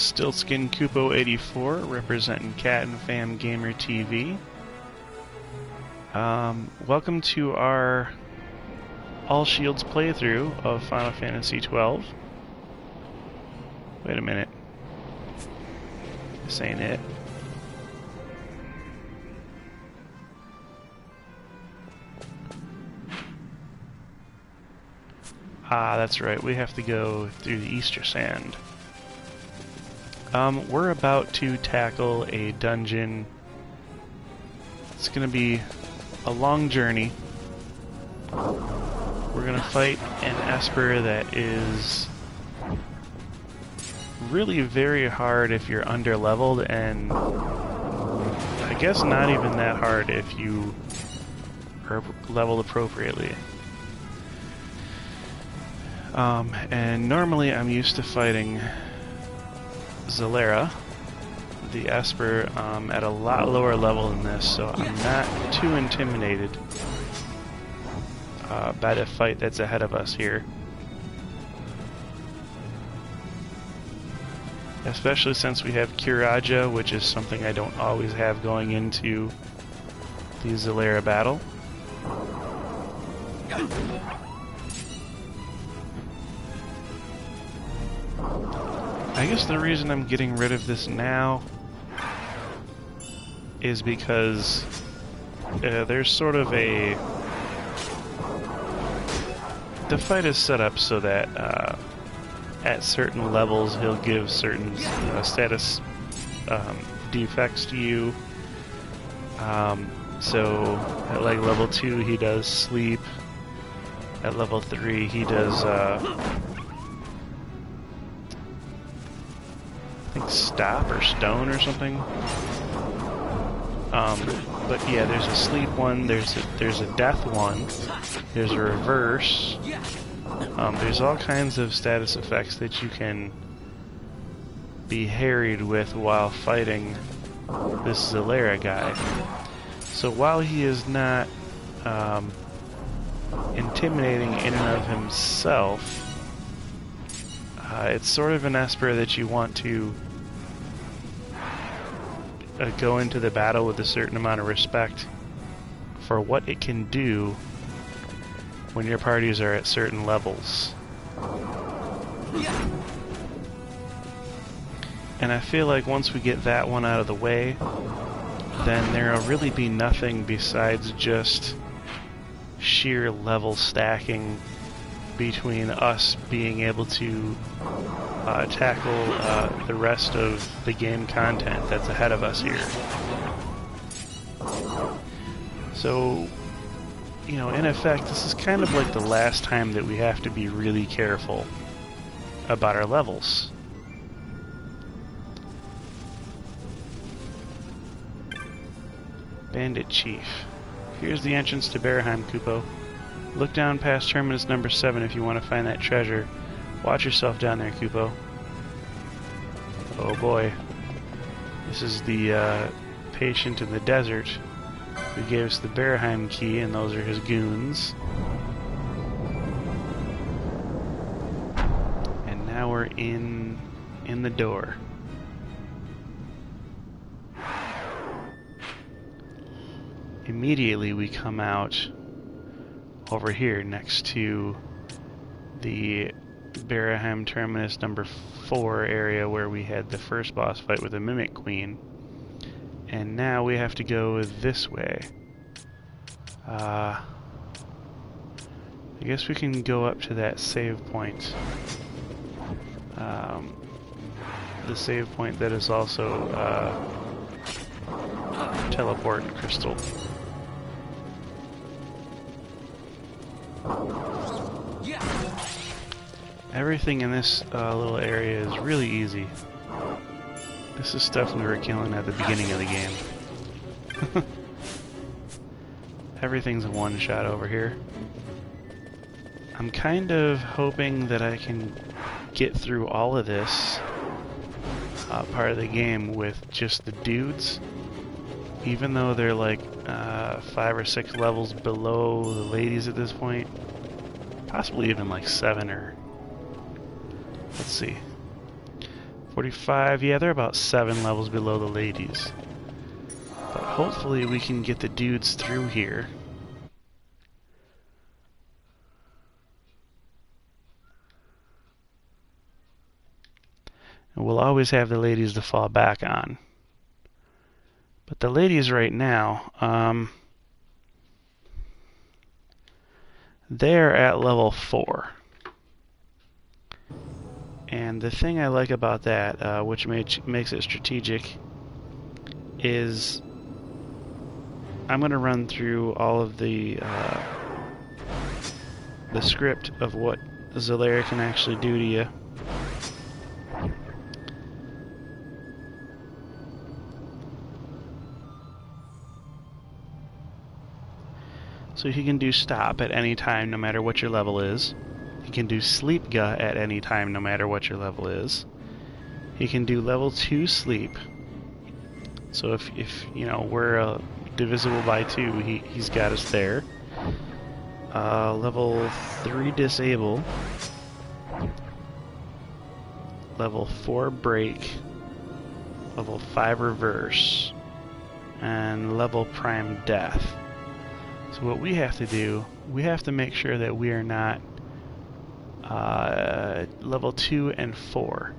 StiltzkinKupo84 representing Cat and Fam Gamer TV. Welcome to our All Shields playthrough of Final Fantasy 12. Wait a minute. This ain't it. Ah, that's right. We have to go through the Easter Sand. We're about to tackle a dungeon. It's gonna be a long journey. We're gonna fight an Esper that is really very hard if you're under-leveled, and I guess not even that hard if you are leveled appropriately. And normally I'm used to fighting Zalera, the Esper, at a lot lower level than this, so I'm not too intimidated by the fight that's ahead of us here. Especially since we have Kiraja, which is something I don't always have going into the Zalera battle. I guess the reason I'm getting rid of this now is because there's sort of a... The fight is set up so that at certain levels he'll give certain status defects to you. So at like level 2 he does sleep. At level 3 he does I think stop or stone or something. But yeah, there's a sleep one, there's a death one, there's a reverse. There's all kinds of status effects that you can be harried with while fighting this Zalera guy. So while he is not intimidating in and of himself, it's sort of an Esper that you want to go into the battle with a certain amount of respect for what it can do when your parties are at certain levels. And I feel like once we get that one out of the way, then there'll really be nothing besides just sheer level stacking between us being able to tackle the rest of the game content that's ahead of us here. So, you know, in effect, this is kind of like the last time that we have to be really careful about our levels. Bandit Chief. Here's the entrance to Berheim, Kupo. Look down past Terminus number 7 if you want to find that treasure. Watch yourself down there, Kupo. Oh boy. This is the patient in the desert who gave us the Berheim key, and those are his goons. And now we're in the door. Immediately we come out over here next to the Berheim Terminus number 4 area where we had the first boss fight with the Mimic Queen. And now we have to go this way. I guess we can go up to that save point. The save point that is also teleport crystal. Everything in this little area is really easy. This is stuff we were killing at the beginning of the game. Everything's a one-shot over here. I'm kind of hoping that I can get through all of this part of the game with just the dudes, even though they're like 5 or 6 levels below the ladies at this point. Possibly even like 7 or... Let's see. 45, yeah, they're about 7 levels below the ladies. But hopefully we can get the dudes through here. And we'll always have the ladies to fall back on. But the ladies right now, they're at level 4. And the thing I like about that, which makes it strategic, is I'm going to run through all of the script of what Zolaria can actually do to you. So he can do stop at any time, no matter what your level is. He can do sleep gut at any time, no matter what your level is. He can do level 2 sleep. So if you know we're divisible by 2, he's got us there. Level 3 disable. Level 4 break. Level 5 reverse. And level prime death. So what we have to do, we have to make sure that we are not level 2 and 4,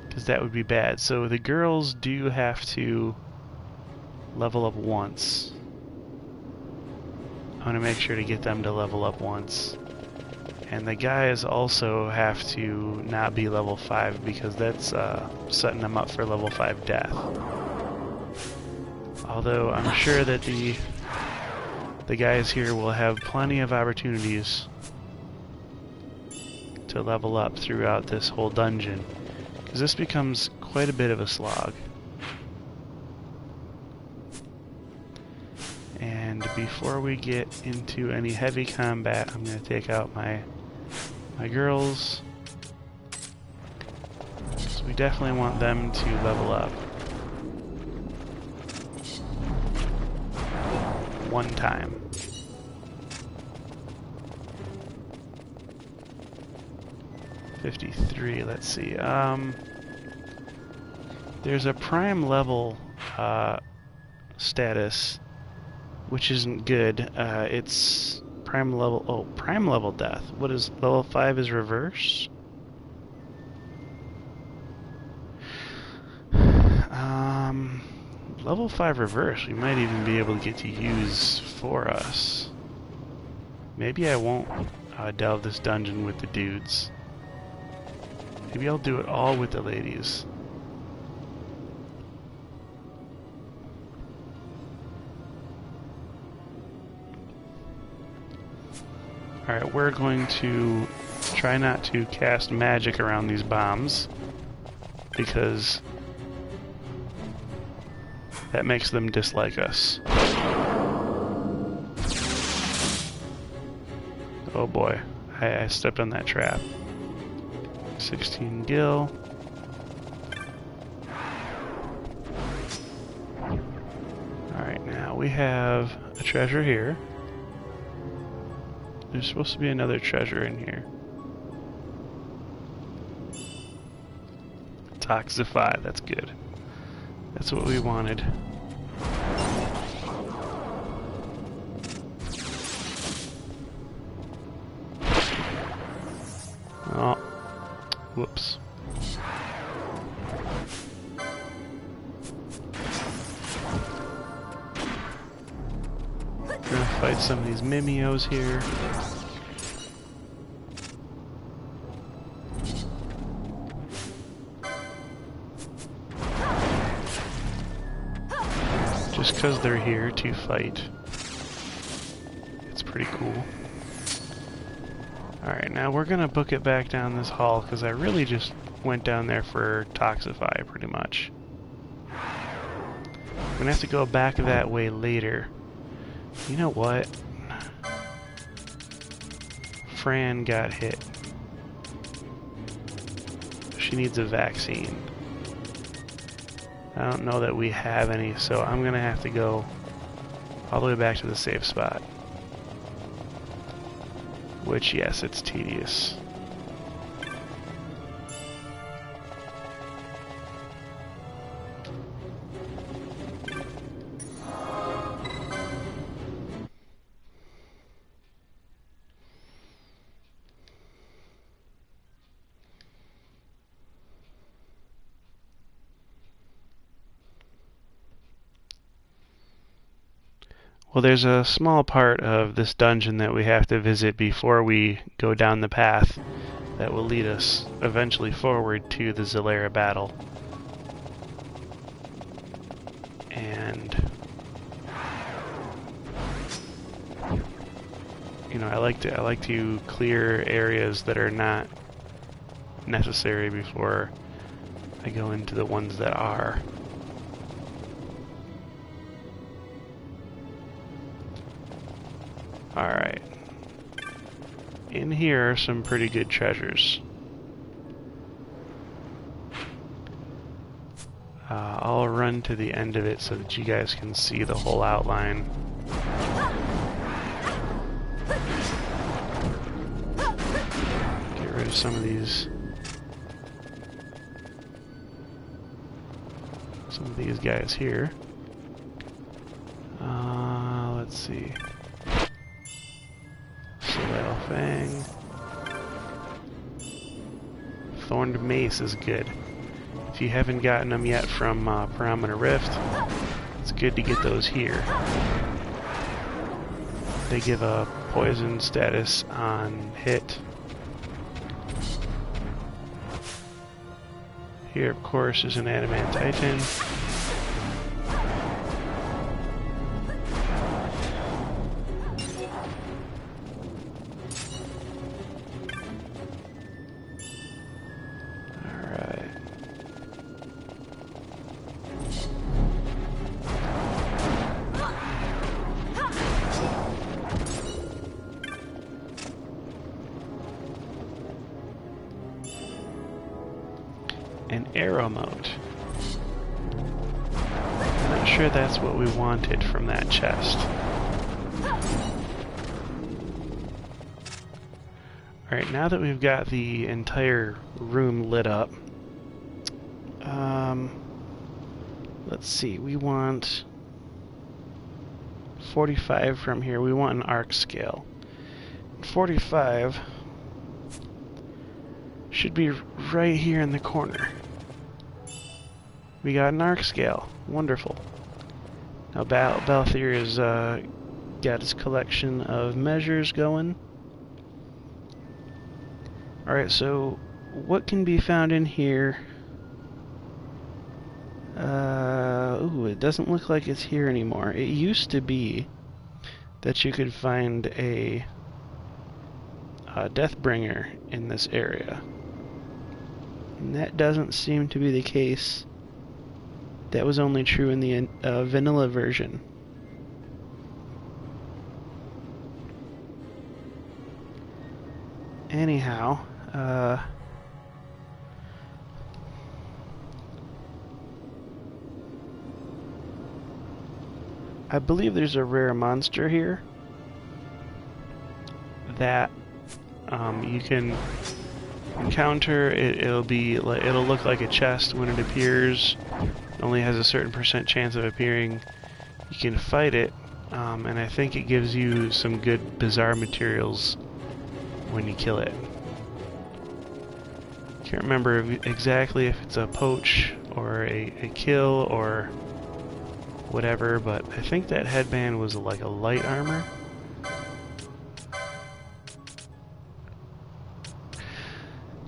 because that would be bad. So the girls do have to level up once. I want to make sure to get them to level up once. And the guys also have to not be level 5, because that's setting them up for level 5 death. Although I'm sure that the guys here will have plenty of opportunities to level up throughout this whole dungeon, because this becomes quite a bit of a slog. And before we get into any heavy combat, I'm going to take out my girls. So we definitely want them to level up. One time. '53, let's see. There's a prime level status, which isn't good. It's prime level death. What is level 5 is reverse? Level 5 reverse, we might even be able to get to use for us. Maybe I won't delve this dungeon with the dudes. Maybe I'll do it all with the ladies. Alright, we're going to try not to cast magic around these bombs, because that makes them dislike us. Oh boy, I stepped on that trap. 16 gil. Alright, now we have a treasure here. There's supposed to be another treasure in here. Toxify, that's good. That's what we wanted. Oh, whoops. We're gonna fight some of these Mimios here. Just because they're here to fight. It's pretty cool. Alright, now we're gonna book it back down this hall, because I really just went down there for Toxify, pretty much. I'm gonna have to go back that way later. You know what? Fran got hit. She needs a vaccine. I don't know that we have any, so I'm gonna have to go all the way back to the safe spot. Which, yes, it's tedious. Well, there's a small part of this dungeon that we have to visit before we go down the path that will lead us eventually forward to the Zalera battle. And you know, I like to clear areas that are not necessary before I go into the ones that are. Alright. In here are some pretty good treasures. I'll run to the end of it so that you guys can see the whole outline. Get rid of some of these guys here. Let's see. Soleil Fang. Thorned Mace is good. If you haven't gotten them yet from Parameter Rift, it's good to get those here. They give a poison status on hit. Here, of course, is an Adamant Titan. An arrow mote. I'm not sure that's what we wanted from that chest. Alright, now that we've got the entire room lit up, let's see, we want 45 from here. We want an arc scale. 45 should be right here in the corner. We got an arc scale. Wonderful. Now Balthier has got his collection of measures going. Alright, so what can be found in here? Ooh, it doesn't look like it's here anymore. It used to be that you could find a Deathbringer in this area. And that doesn't seem to be the case. That was only true in the vanilla version. Anyhow, I believe there's a rare monster here that you can encounter. It'll look like a chest when it appears. It only has a certain % chance of appearing. You can fight it, and I think it gives you some good bizarre materials when you kill it. Can't remember exactly if it's a poach or a kill or whatever, but I think that headband was like a light armor.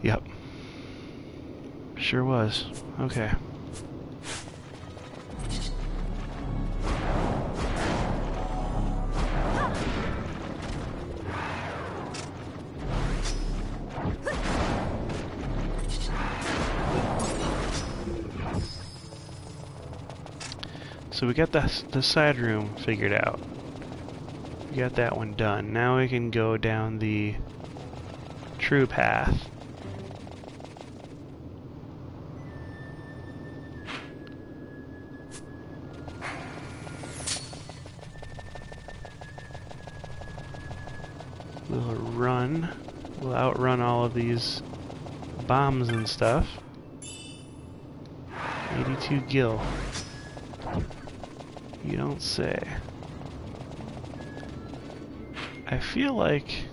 Yep. Sure was. Okay. So we got the side room figured out. We got that one done. Now we can go down the true path. We'll outrun all of these bombs and stuff. 82 gil. You don't say. I feel like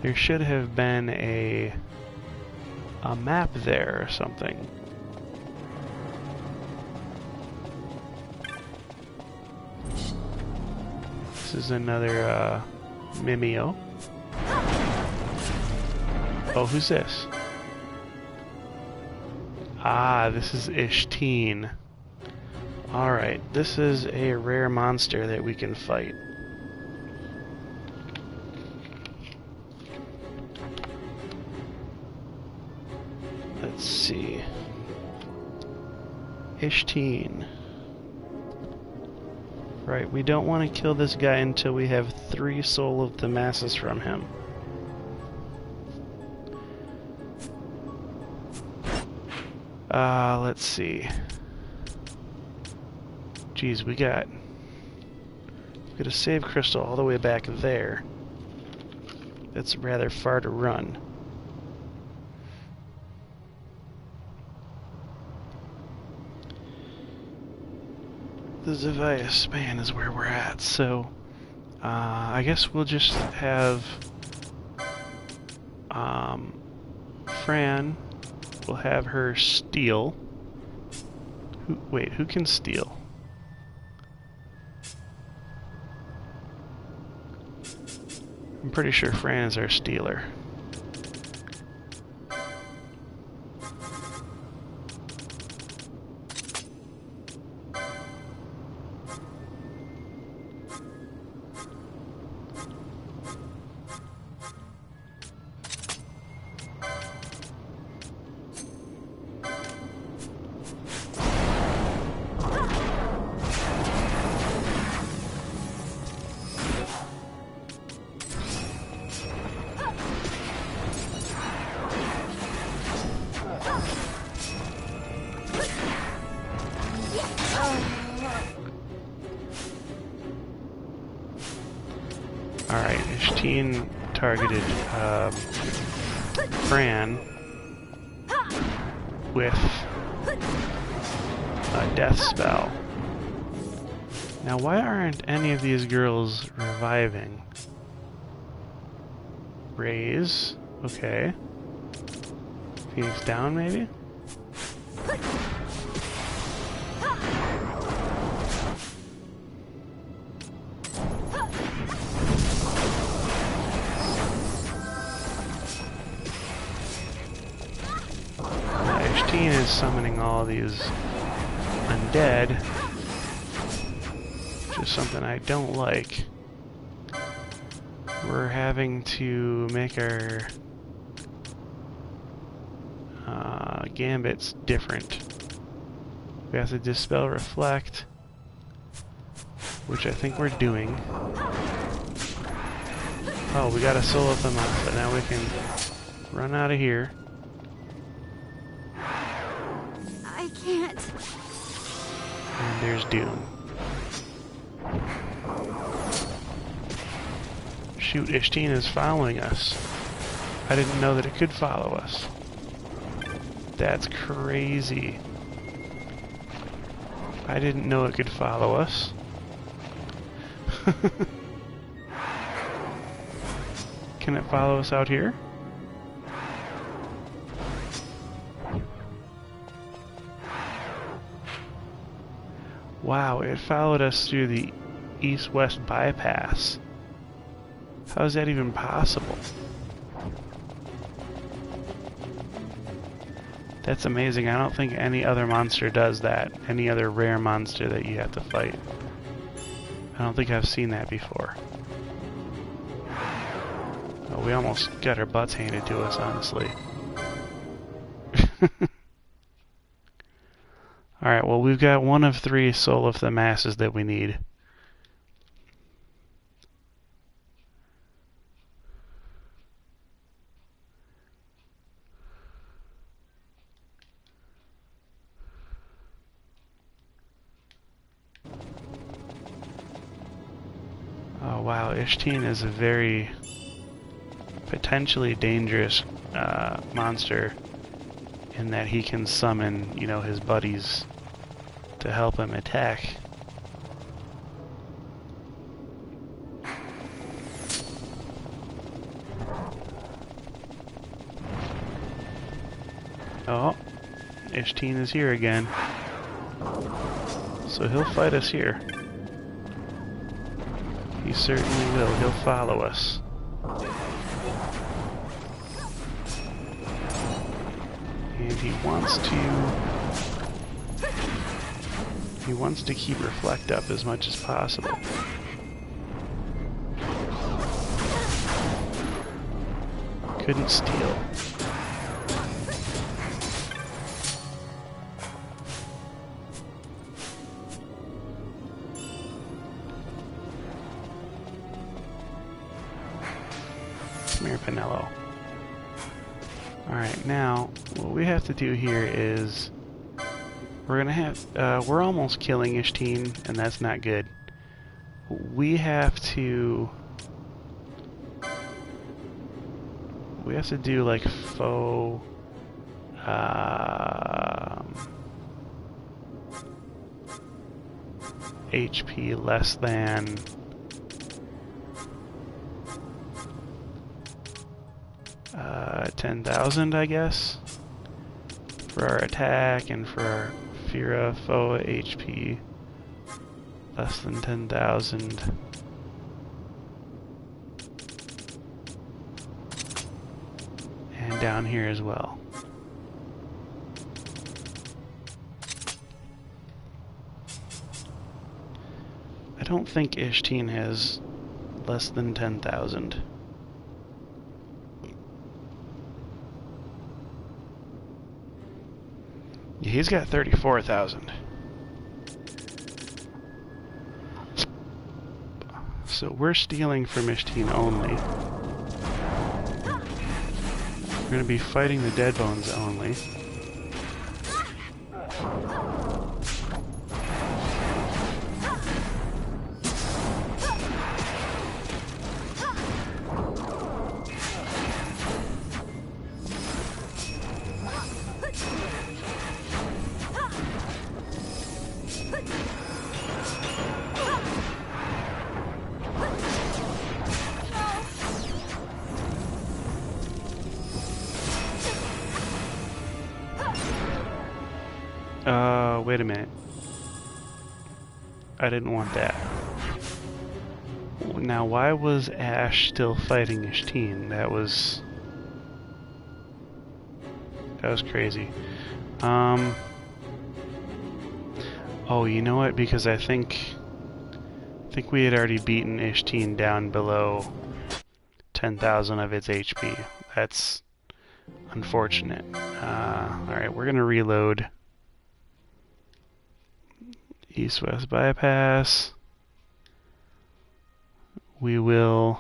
there should have been a map there or something. This is another Mimeo. Oh, who's this? Ah, this is Ishteen. Alright, this is a rare monster that we can fight. Let's see. Ishteen. Right, we don't want to kill this guy until we have 3 Soul of the Masses from him. Let's see. Geez, we got a save crystal all the way back there. That's rather far to run. The Zavia span is where we're at, so I guess we'll just have Fran. We'll have her steal. Wait, who can steal? I'm pretty sure Fran is our stealer. Alright, Ishteen targeted Fran with a death spell. Now, why aren't any of these girls reviving? Raise, okay. Phoenix down, maybe? Is summoning all these undead, which is something I don't like. We're having to make our gambits different. We have to dispel reflect, which I think we're doing. Oh, we got a soul of them up, but now we can run out of here. And there's Doom. Shoot, Ishteen is following us. I didn't know that it could follow us. That's crazy. I didn't know it could follow us. Can it follow us out here? Wow, it followed us through the east-west bypass. How is that even possible? That's amazing. I don't think any other monster does that. Any other rare monster that you have to fight. I don't think I've seen that before. Oh, we almost got our butts handed to us, honestly. Alright, well, we've got 1 of 3 Soul of the Masses that we need. Oh, wow, Ishteen is a very potentially dangerous monster in that he can summon, you know, his buddies to help him attack. Oh, Ishteen is here again. So he'll fight us here. He certainly will. He'll follow us. And he wants to keep Reflect up as much as possible. Couldn't steal. Come here, Pinello. Alright, now, what we have to do here is we're almost killing Ishteen, and that's not good. We have to do like faux HP less than 10,000, I guess, for our attack, and for our Fira faux HP less than 10,000. And down here as well. I don't think Ishteen has less than 10,000. He's got 34,000. So we're stealing from Ishteen only. We're going to be fighting the Dead Bones only. Wait a minute. I didn't want that. Now, why was Ash still fighting Ishteen? That was crazy. Oh, you know what? Because I think we had already beaten Ishteen down below 10,000 of its HP. That's unfortunate. Alright, we're gonna reload. East-west bypass. We will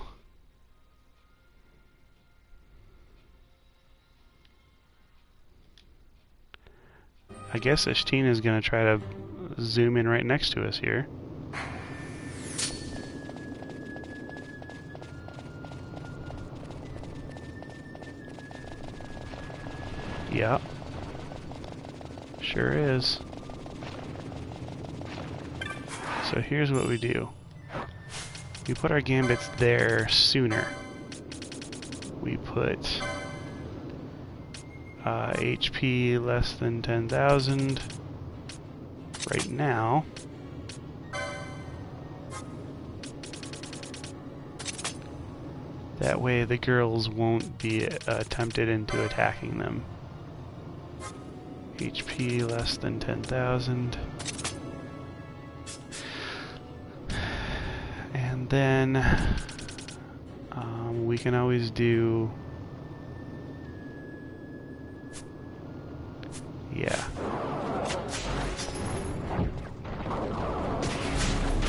I guess Ishteen is going to try to zoom in right next to us here. Yep. Sure is. So here's what we do. We put our gambits there sooner. We put HP less than 10,000 right now. That way the girls won't be tempted into attacking them. HP less than 10,000. And then we can always do... Yeah.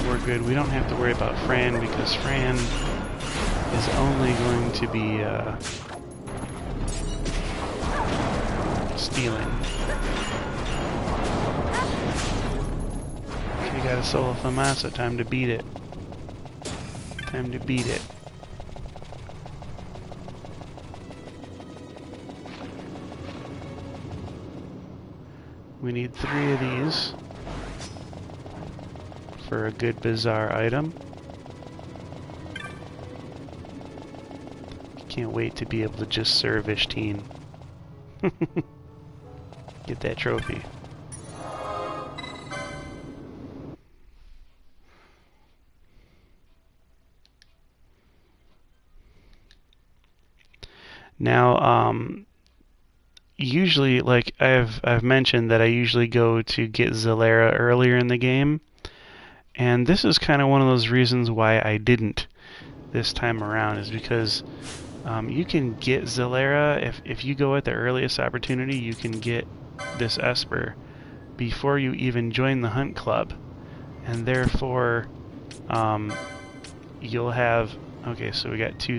We're good. We don't have to worry about Fran because Fran is only going to be stealing. We got a solo Famasa. Time to beat it. Time to beat it. We need 3 of these for a good bizarre item. Can't wait to be able to just serve Ishteen. Get that trophy. Now, usually, like I've mentioned that I usually go to get Zalera earlier in the game, and this is kind of one of those reasons why I didn't this time around, is because you can get Zalera if you go at the earliest opportunity. You can get this Esper before you even join the hunt club, and therefore you'll have, okay, so we got 2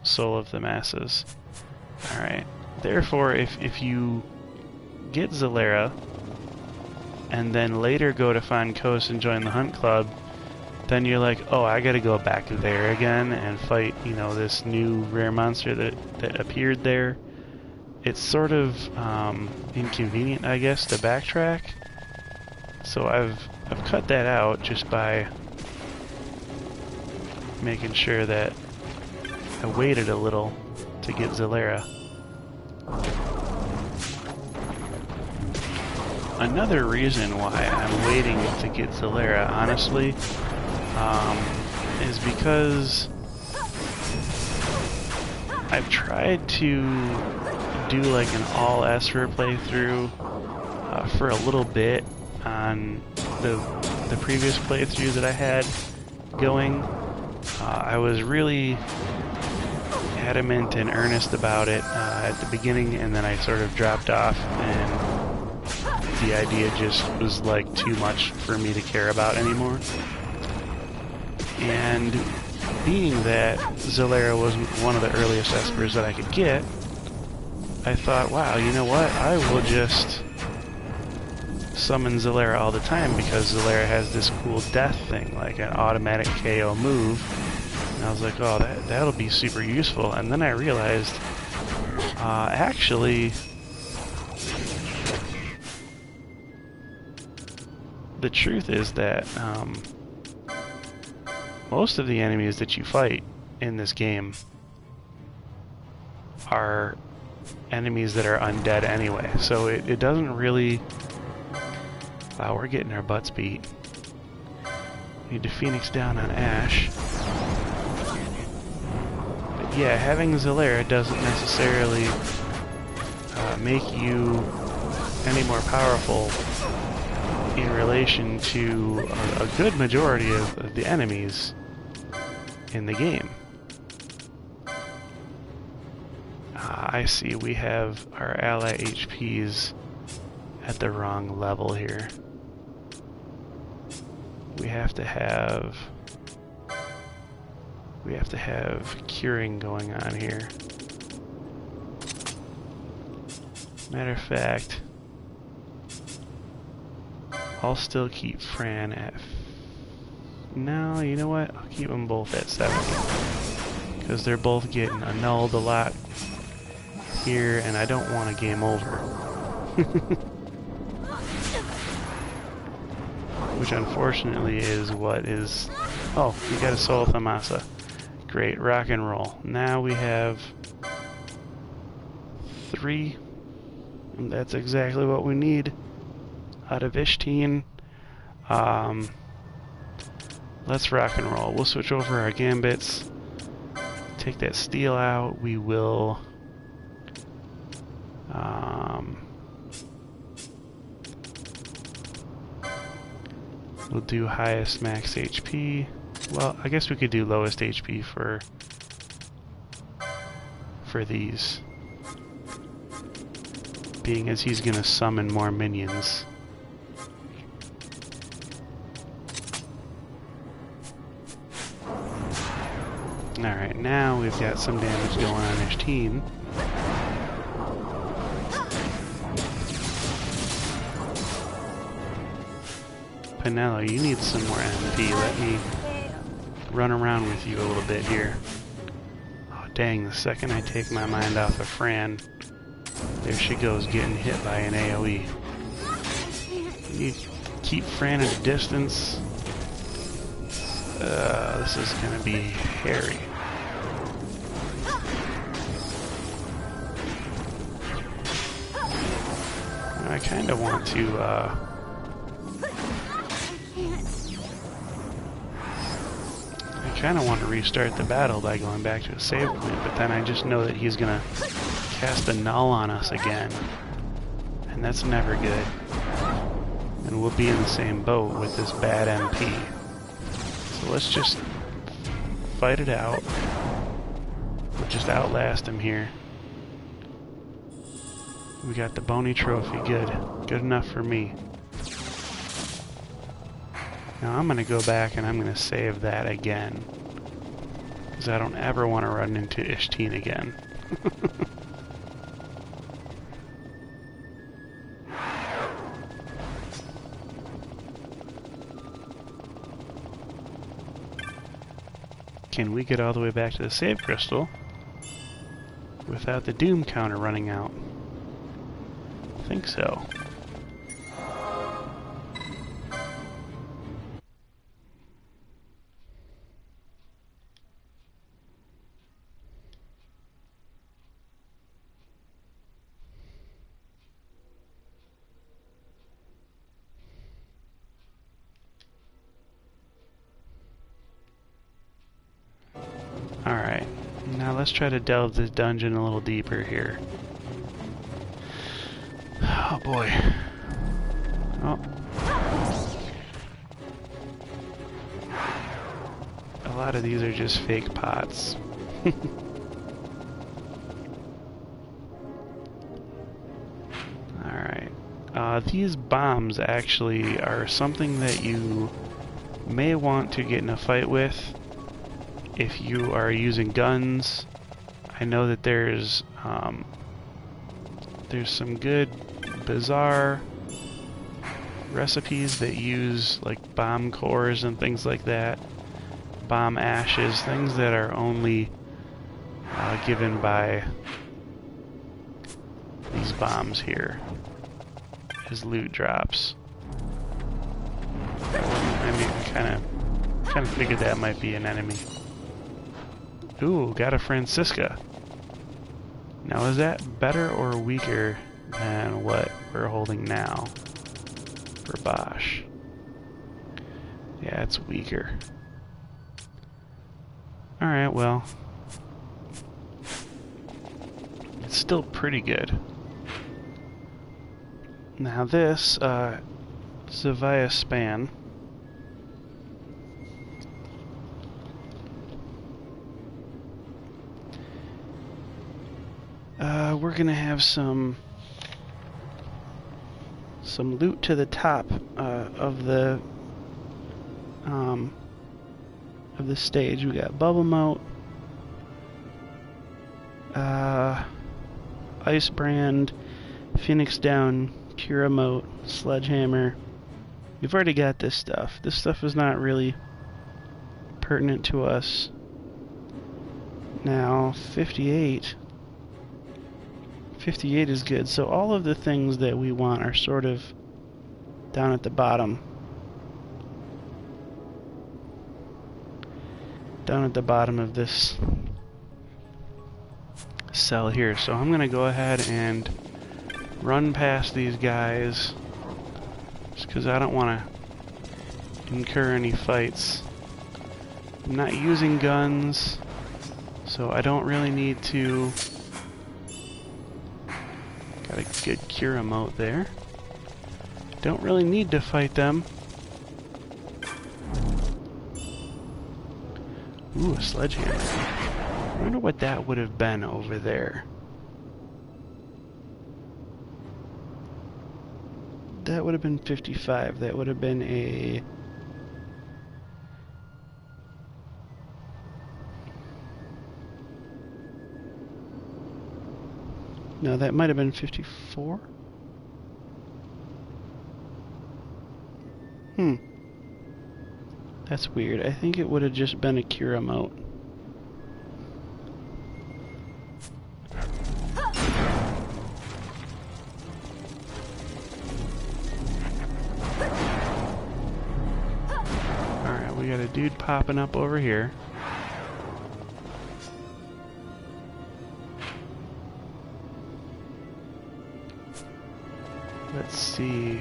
Soul of the Masses. Alright, therefore if you get Zalera and then later go to Fon Coast and join the hunt club, then you're like, oh, I gotta go back there again and fight, you know, this new rare monster that appeared there. It's sort of inconvenient, I guess, to backtrack. So I've cut that out just by making sure that I waited a little to get Zalera. Another reason why I'm waiting to get Zalera, honestly, is because I've tried to do like an all Esper playthrough for a little bit on the previous playthrough that I had going. I was really adamant and earnest about it at the beginning, and then I sort of dropped off, and the idea just was like too much for me to care about anymore. And being that Zalera was one of the earliest Espers that I could get, I thought, wow, you know what? I will just summon Zalera all the time, because Zalera has this cool death thing, like an automatic KO move. And I was like, oh, that'll be super useful. And then I realized, actually, the truth is that most of the enemies that you fight in this game are enemies that are undead anyway. So it doesn't really... Wow, we're getting our butts beat. Need to Phoenix down on Ash. But yeah, having Zalera doesn't necessarily make you any more powerful in relation to a good majority of the enemies in the game. I see we have our ally HPs at the wrong level here. We have to have curing going on here. Matter of fact, I'll still keep Fran at... No, you know what? I'll keep them both at 70. Because they're both getting annulled a lot here, and I don't want a game over. Which unfortunately is what is... Oh, we got a Soul of Thamasa. Great, rock and roll. Now we have 3, and that's exactly what we need out of Ishteen. Let's rock and roll. We'll switch over our gambits, take that steel out. We will we'll do highest max HP. Well, I guess we could do lowest HP for these, being as he's gonna summon more minions. Alright, now we've got some damage going on Ishteen. Penelo, you need some more MP. Let me run around with you a little bit here. Oh dang, the second I take my mind off of Fran, there she goes getting hit by an AoE. You keep Fran at a distance. This is gonna be hairy. I kinda want to, restart the battle by going back to a save point, but then I just know that he's gonna cast a null on us again. And that's never good. And we'll be in the same boat with this bad MP. So let's just fight it out. We'll just outlast him here. We got the bony trophy, good. Good enough for me. Now I'm going to go back and I'm going to save that again. Because I don't ever want to run into Ishteen again. Can we get all the way back to the save crystal without the doom counter running out? I think so. Alright, now let's try to delve this dungeon a little deeper here. Oh boy. Oh. A lot of these are just fake pots. Alright. These bombs actually are something that you may want to get in a fight with if you are using guns. I know that there's some good bizarre recipes that use like bomb cores and things like that, bomb ashes, things that are only given by these bombs here as loot drops. I mean, kind of figured that might be an enemy. Ooh, got a Francisca. Now is that better or weaker than what we're holding now for Bosch? Yeah, it's weaker. Alright, well, it's still pretty good. Now this, Zavia Span. We're gonna have some loot to the top of the stage. We got Bubble Moat, Ice Brand, Phoenix Down, Cura Moat, Sledgehammer. We've already got this stuff. This stuff is not really pertinent to us. Now 58 is good, so all of the things that we want are sort of down at the bottom. Down at the bottom of this cell here. So I'm gonna go ahead and run past these guys just because I don't want to incur any fights. I'm not using guns, so I don't really need to. Got a good Cura Moat there. Don't really need to fight them. Ooh, a Sledgehammer. I wonder what that would have been over there. That would have been 55. That would have been a... No, that might have been 54? That's weird. I think it would have just been a Cura Moat. Alright, we got a dude popping up over here. Let's see.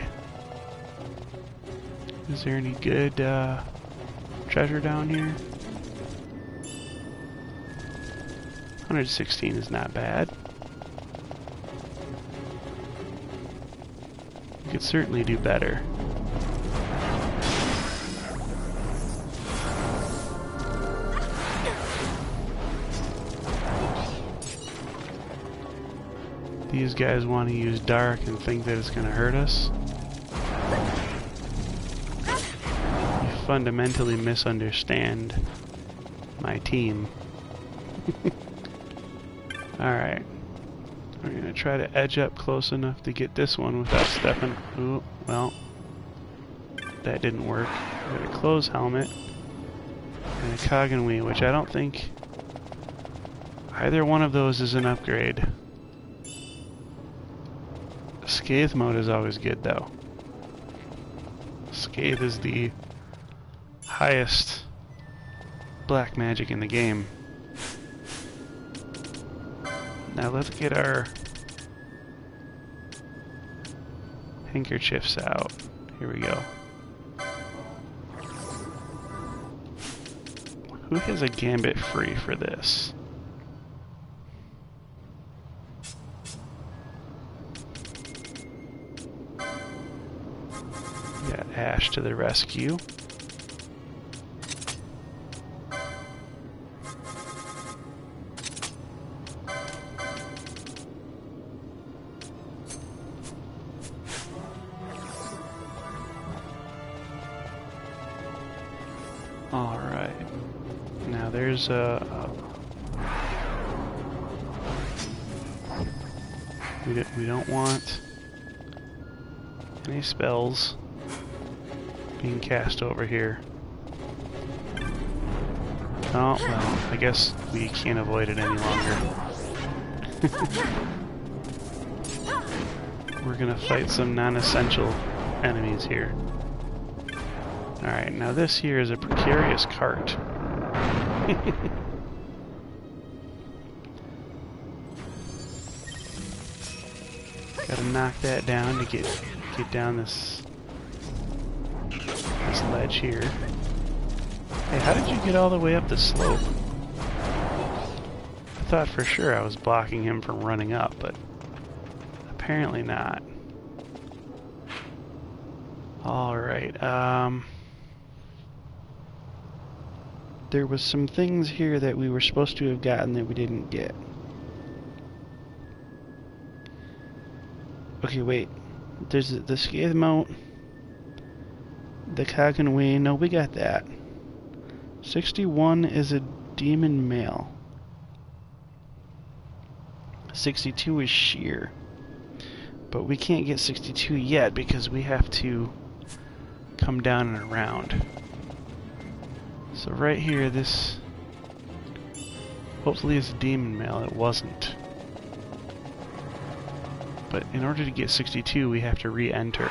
Is there any good treasure down here? 116 is not bad. could certainly do better. These guys want to use dark and think that it's going to hurt us. You fundamentally misunderstand my team. Alright. We're going to try to edge up close enough to get this one without stepping... Ooh, well. That didn't work. We got a close helmet. And a Kaganui, which I don't think... either one of those is an upgrade. Scathe mode is always good, though. Scathe is the highest black magic in the game. Now let's get our handkerchiefs out. Here we go. Who has a gambit free for this? Got Ash to the rescue. Alright. Now there's we don't want any spells being cast over here. Oh, well, I guess we can't avoid it any longer. We're gonna fight some non-essential enemies here. Alright, now this here is a precarious cart. Gotta knock that down to get down this ledge here. Hey, how did you get all the way up the slope? I thought for sure I was blocking him from running up, but apparently not. Alright, there was some things here that we were supposed to have gotten that we didn't get. Okay, wait. There's the Scathe Mount, the Kaganui. No, we got that. 61 is a demon male. 62 is sheer. But we can't get 62 yet because we have to come down and around. So right here, this hopefully is a demon male. It wasn't. But in order to get 62, we have to re-enter.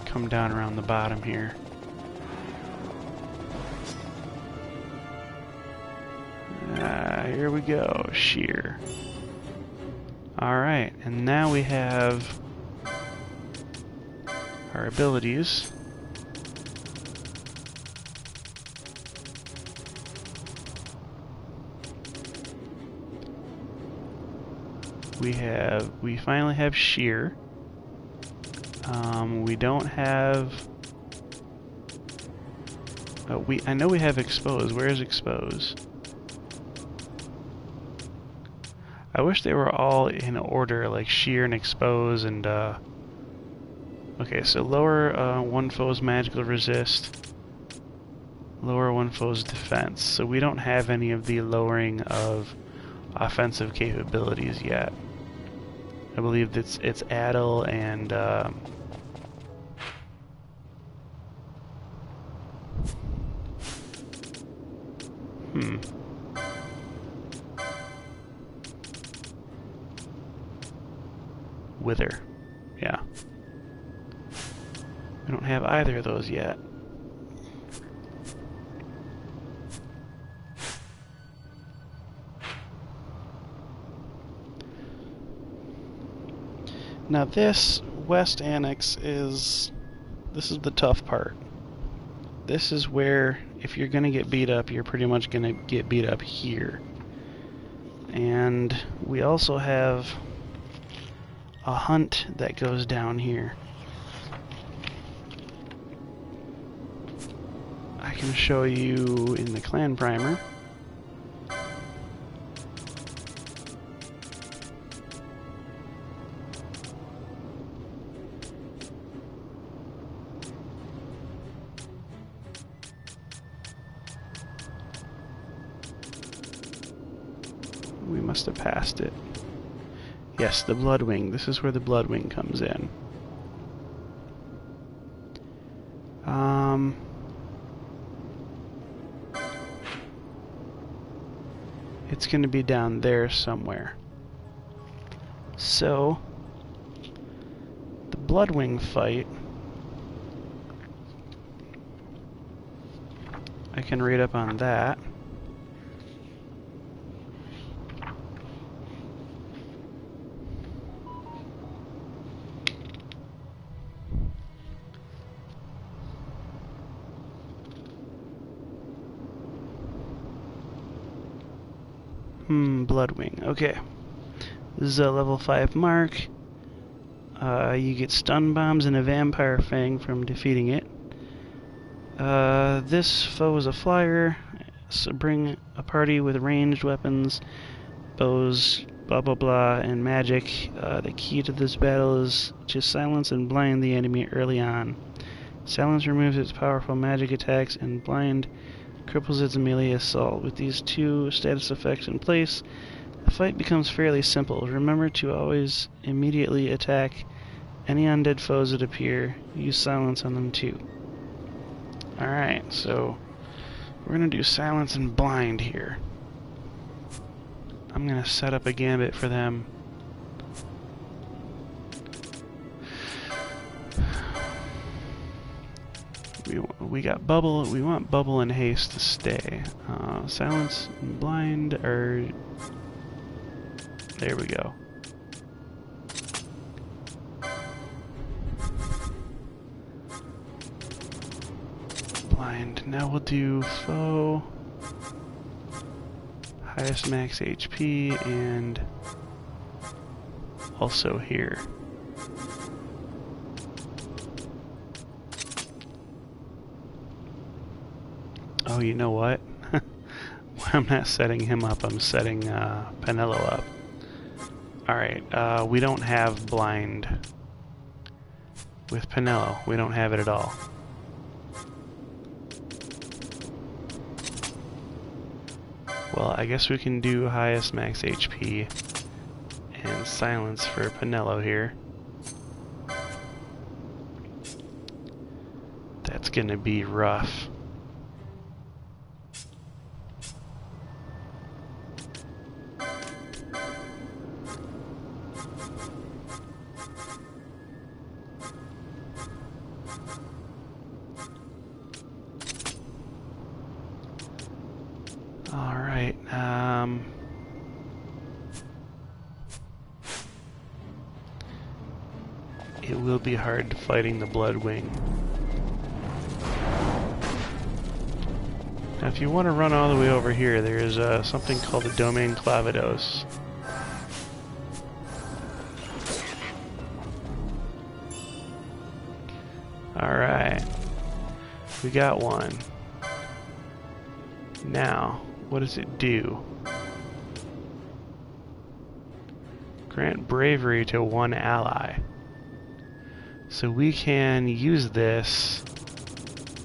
Come down around the bottom here. Here we go, sheer. Alright, and now we have our abilities. We finally have sheer. We don't have... Oh, I know we have expose. Where is expose? I wish they were all in order, like sheer and expose and okay, so lower one foe's magical resist, lower one foe's defense. So we don't have any of the lowering of offensive capabilities yet. I believe it's Addle and Wither. Yeah. We don't have either of those yet. Now this West Annex this is the tough part. This is where, if you're gonna get beat up, you're pretty much gonna get beat up here. And we also have a hunt that goes down here. I can show you in the clan primer. We must have passed it. Yes, the Bloodwing. This is where the Bloodwing comes in. It's going to be down there somewhere. So, the Bloodwing fight, I can read up on that. Bloodwing. Okay. This is a level 5 mark. You get stun bombs and a vampire fang from defeating it. This foe is a flyer, so bring a party with ranged weapons, bows, blah blah blah, and magic. The key to this battle is to silence and blind the enemy early on. Silence removes its powerful magic attacks, and blind cripples its melee assault. With these two status effects in place, the fight becomes fairly simple. Remember to always immediately attack any undead foes that appear. Use silence on them too. Alright, so we're going to do silence and blind here. I'm going to set up a gambit for them. We got bubble. We want bubble and haste to stay. Silence and blind are... There we go. Blind. Now we'll do foe, highest max HP, and also here. Oh, you know what? I'm not setting him up, I'm setting Penelo up. Alright, we don't have blind with Penelo. We don't have it at all. Well, I guess we can do highest max HP and silence for Penelo here. That's gonna be rough. Alright, it will be hard fighting the Bloodwing. Now if you want to run all the way over here, there is something called the Domain Clavados. Alright, we got one. Now, what does it do? Grant bravery to one ally. So we can use this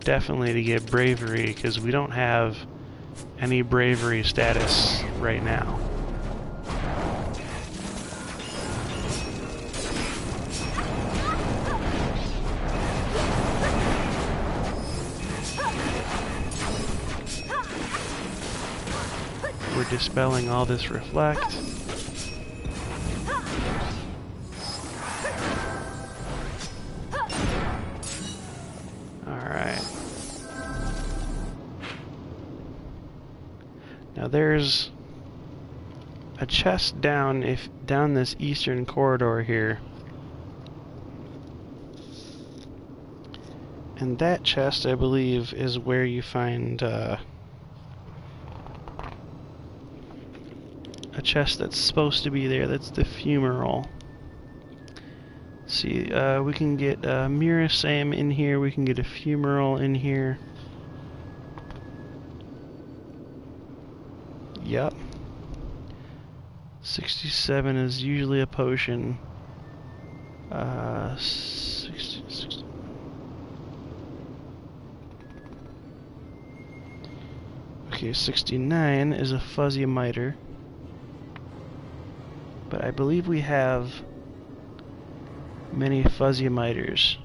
definitely to get bravery, because we don't have any bravery status right now. We're dispelling all this reflect. Alright. Now there's a chest down this eastern corridor here. And that chest, I believe, is where you find a chest that's supposed to be there. That's the fumarole. see, we can get Mirasame in here, we can get Ephemeral in here. Yep. 67 is usually a potion. 60. Okay, 69 is a fuzzy miter. But I believe we have many fuzzy miters.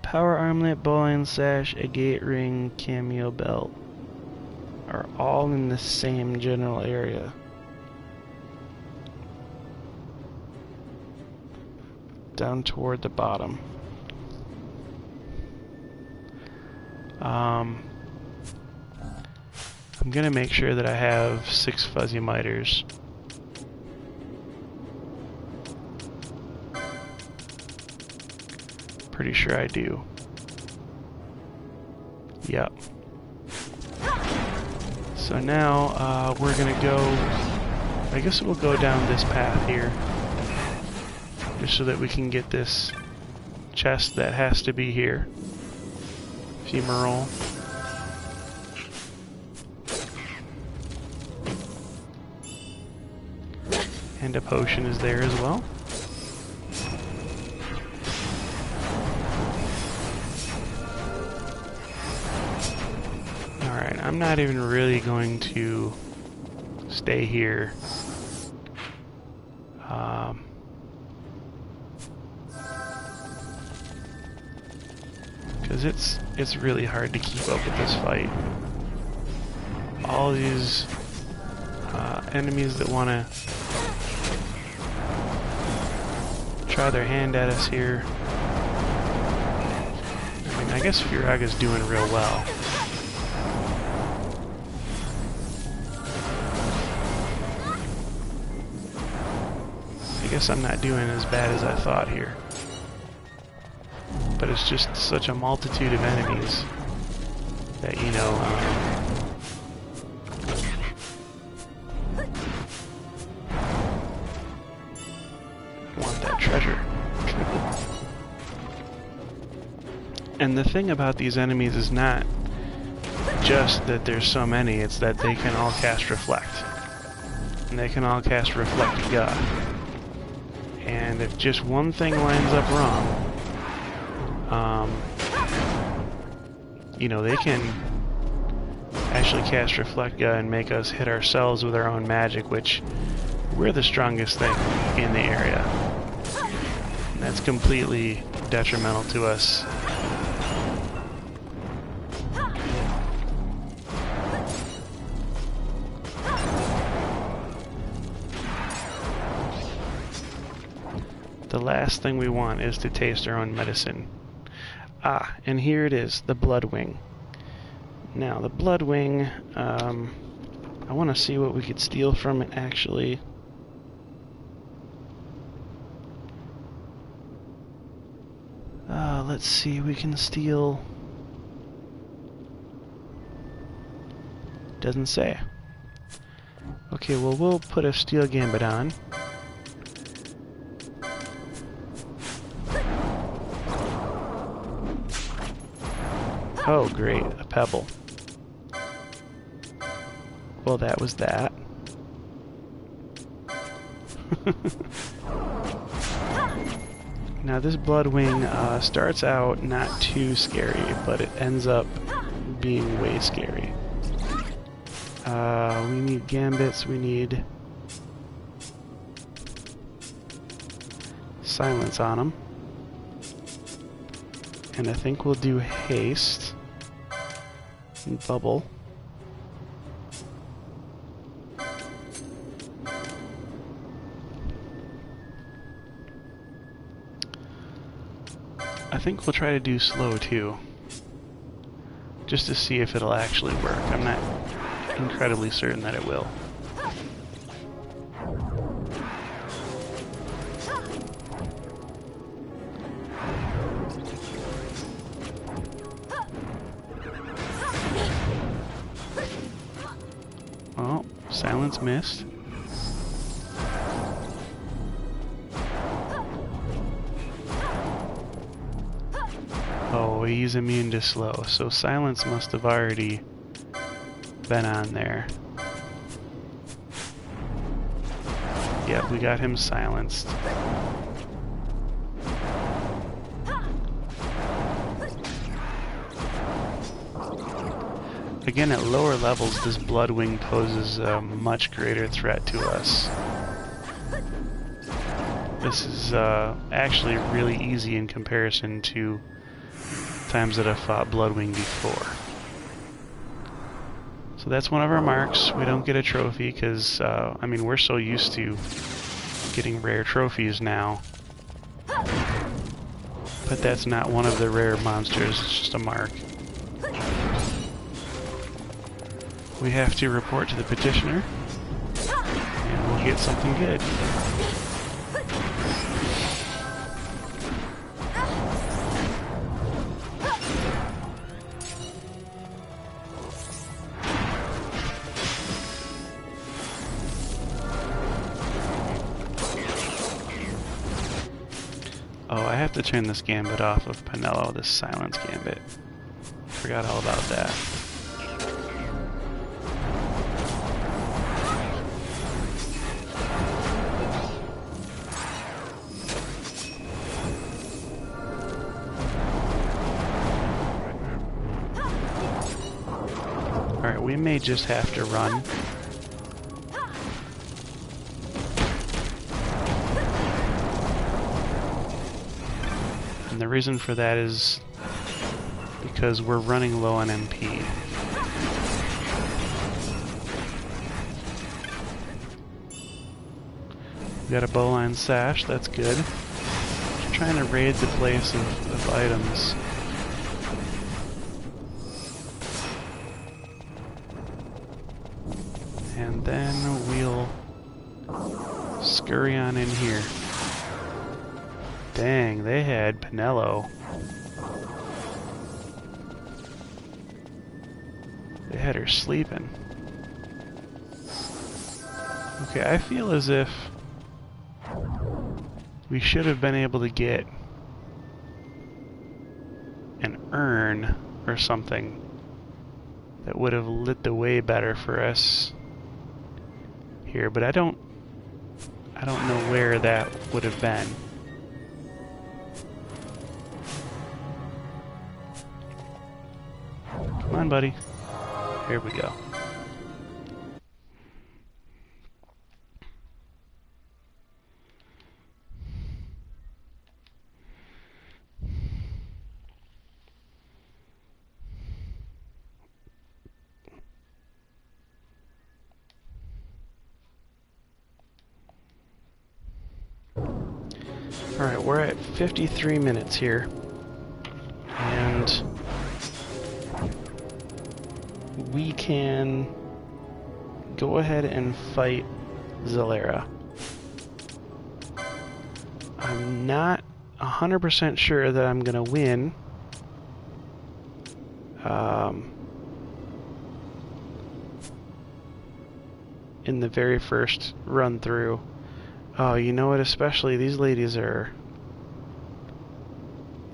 Power armlet, bowline sash, agate ring, cameo belt are all in the same general area. Down toward the bottom. I'm gonna make sure that I have 6 fuzzy miters. Pretty sure I do. Yep. So now we're gonna go, I guess we'll go down this path here, just so that we can get this chest that has to be here. Ephemeral. And a potion is there as well. Alright, I'm not even really going to stay here. Because it's really hard to keep up with this fight. All these enemies that want to try their hand at us here. I mean, I guess Furaga's doing real well. I guess I'm not doing as bad as I thought here. But it's just such a multitude of enemies that, you know, I want that treasure. And the thing about these enemies is not just that there's so many, it's that they can all cast Reflect. And they can all cast Reflected God. And if just one thing lines up wrong, you know, they can actually cast Reflect God and make us hit ourselves with our own magic, which we're the strongest thing in the area. And that's completely detrimental to us. The last thing we want is to taste our own medicine. Ah, and here it is, the Bloodwing. Now, the Bloodwing, I want to see what we could steal from it, actually. Let's see, we can steal... Doesn't say. Okay, well, we'll put a Steel Gambit on. Oh, great, a pebble. Well, that was that. Now, this Bloodwing starts out not too scary, but it ends up being way scary. We need Gambits, we need Silence on them. And I think we'll do Haste and Bubble. I think we'll try to do Slow too, just to see if it'll actually work. I'm not incredibly certain that it will. Oh, Silence missed. Oh, he's immune to slow, so silence must have already been on there. Yep, we got him silenced. Again, at lower levels, this Bloodwing poses a much greater threat to us. This is actually really easy in comparison to times that I've fought Bloodwing before. So that's one of our marks. We don't get a trophy because, I mean, we're so used to getting rare trophies now. But that's not one of the rare monsters, it's just a mark. We have to report to the petitioner, and we'll get something good. Oh, I have to turn this gambit off of Pinello, this silence gambit. Forgot all about that. Alright, we may just have to run. And the reason for that is because we're running low on MP. We got a bowline sash, that's good. Just trying to raid the place of items. And then we'll scurry on in here. Dang, they had Pinello. They had her sleeping. Okay, I feel as if we should have been able to get an urn or something that would have lit the way better for us here, but I don't know where that would have been. Come on, buddy. Here we go. Alright, we're at 53 minutes here, and we can go ahead and fight Zalera. I'm not 100% sure that I'm gonna win. In the very first run through. Oh, you know what? Especially these ladies are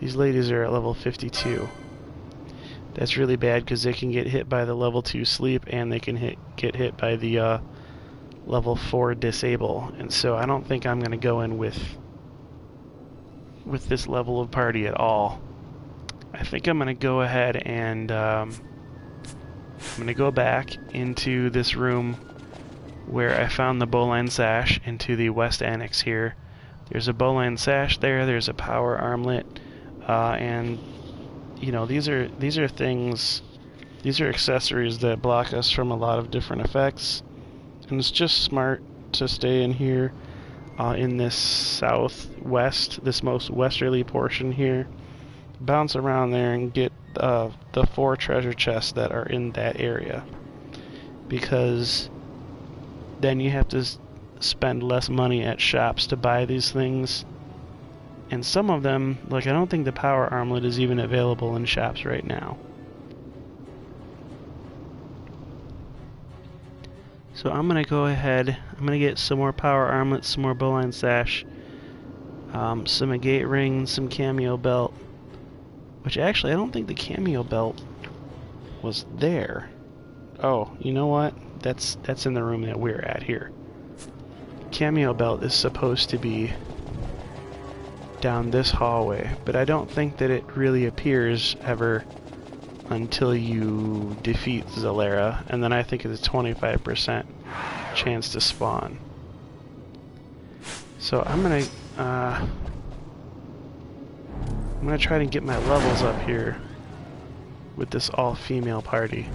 at level 52. That's really bad because they can get hit by the level 2 sleep and they can get hit by the level 4 disable. And so I don't think I'm going to go in with this level of party at all. I think I'm going to go ahead and I'm going to go back into this room where I found the bowline sash, into the west annex here. There's a bowline sash there, there's a power armlet, and you know, these are things, these are accessories that block us from a lot of different effects, and it's just smart to stay in here in this southwest, this most westerly portion here, bounce around there and get the 4 treasure chests that are in that area, because then you have to spend less money at shops to buy these things. And some of them, like I don't think the power armlet is even available in shops right now. So I'm going to go ahead, I'm going to get some more power armlets, some more bowline sash, some agate ring, some cameo belt, Which actually, I don't think the cameo belt was there. Oh, you know what? That's in the room that we're at here. Cameo belt is supposed to be down this hallway, but I don't think that it really appears ever until you defeat Zalera, and then I think it's a 25% chance to spawn. So I'm gonna try to get my levels up here with this all-female party.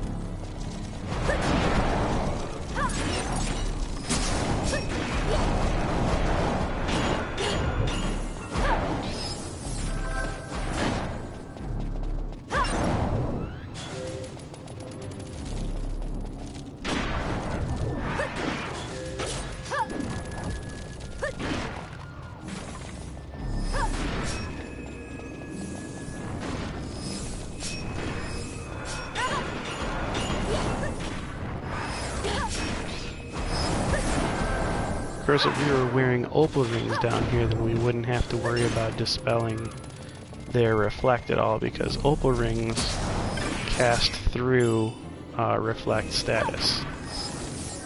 Of course, if we were wearing opal rings down here, then we wouldn't have to worry about dispelling their reflect at all, because opal rings cast through reflect status.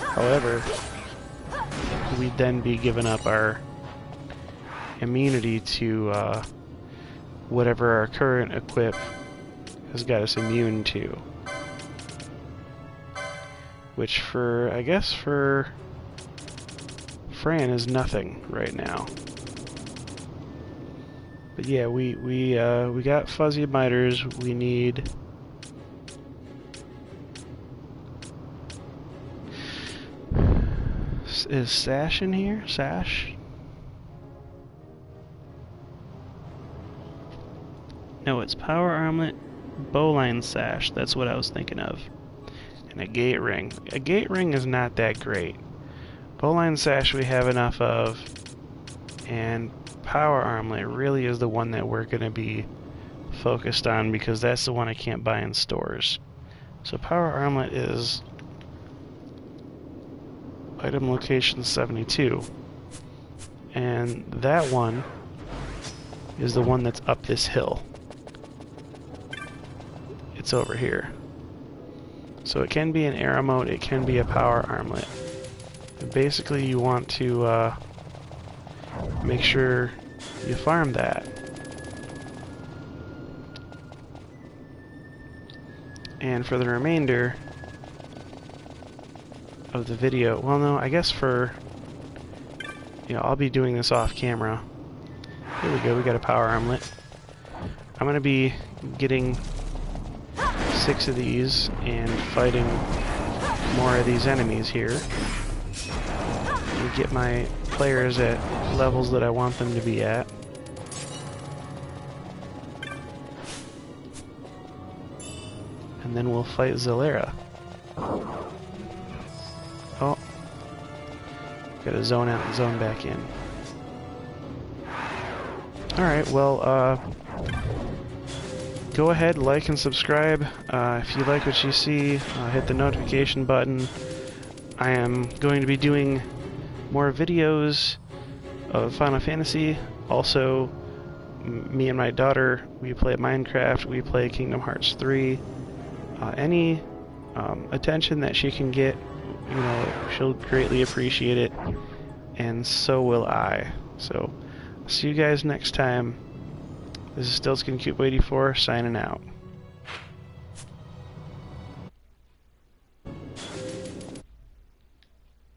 However, we'd then be giving up our immunity to whatever our current equip has got us immune to. Which I guess for Fran is nothing right now. But yeah, we got fuzzy miters. We need is Sash in here? Sash? No, it's power armlet, bowline sash. That's what I was thinking of. And a gate ring. A gate ring is not that great. Bowline sash we have enough of, and power armlet really is the one that we're going to be focused on, because that's the one I can't buy in stores. So power armlet is item location 72, and that one is the one that's up this hill. It's over here. So it can be an arrow mode, it can be a power armlet. Basically, you want to make sure you farm that. And for the remainder of the video, well, no, I guess I'll be doing this off camera. Here we go, we got a power armlet. I'm gonna be getting 6 of these and fighting more of these enemies here. Get my players at levels that I want them to be at. And then we'll fight Zalera. Oh. Gotta zone out and zone back in. Alright, well, go ahead, like and subscribe. If you like what you see, hit the notification button. I am going to be doing more videos of Final Fantasy. Also, me and my daughter, we play Minecraft, we play Kingdom Hearts 3. Any attention that she can get, she'll greatly appreciate it, and so will I. So, see you guys next time. This is StiltzkinKupo84 signing out.